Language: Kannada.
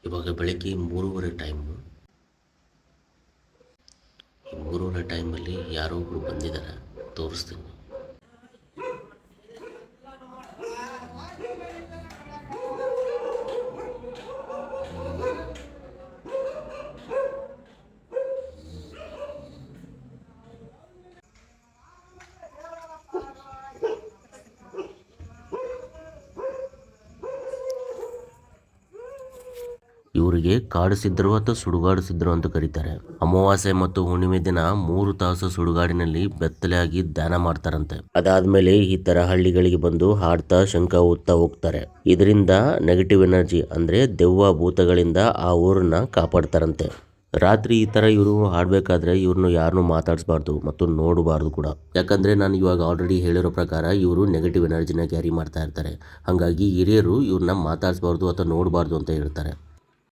ಇವಾಗ ಬೆಳಗ್ಗೆ 3:30 ಟೈಮು. ಈ 3:30 ಟೈಮಲ್ಲಿ ಯಾರೋ ಒಬ್ರು ಬಂದಿದ್ದಾರೆ, ತೋರಿಸ್ತೀನಿ. ಇವರಿಗೆ ಕಾಡಿಸಿದ್ರು ಅಥವಾ ಸುಡುಗಾಡಿಸಿದ್ರು ಅಂತ ಕರೀತಾರೆ. ಅಮಾವಾಸ್ಯೆ ಮತ್ತು ಹುಣ್ಣಿಮೆ ದಿನ 3 ತಾಸು ಸುಡುಗಾಡಿನಲ್ಲಿ ಬೆತ್ತಲೆಯಾಗಿ ಧ್ಯಾನ ಮಾಡ್ತಾರಂತೆ. ಅದಾದ್ಮೇಲೆ ಈ ತರ ಹಳ್ಳಿಗಳಿಗೆ ಬಂದು ಹಾಡ್ತಾ ಶಂಖ ಊದ್ತಾ ಹೋಗ್ತಾರೆ. ಇದರಿಂದ ನೆಗೆಟಿವ್ ಎನರ್ಜಿ ಅಂದ್ರೆ ದೆವ್ವ ಭೂತಗಳಿಂದ ಆ ಊರನ್ನ ಕಾಪಾಡ್ತಾರಂತೆ. ರಾತ್ರಿ ಈ ತರ ಇವರು ಹಾಡ್ಬೇಕಾದ್ರೆ ಇವ್ರನ್ನ ಯಾರನ್ನೂ ಮಾತಾಡಿಸಬಾರ್ದು ಮತ್ತು ನೋಡಬಾರ್ದು ಕೂಡ. ಯಾಕಂದ್ರೆ ನಾನು ಇವಾಗ ಆಲ್ರೆಡಿ ಹೇಳಿರೋ ಪ್ರಕಾರ ಇವರು ನೆಗೆಟಿವ್ ಎನರ್ಜಿನ ಕ್ಯಾರಿ ಮಾಡ್ತಾ ಇರ್ತಾರೆ. ಹಾಗಾಗಿ ಹಿರಿಯರು ಇವ್ರನ್ನ ಮಾತಾಡಿಸಬಾರ್ದು ಅಥವಾ ನೋಡಬಾರ್ದು ಅಂತ ಹೇಳ್ತಾರೆ.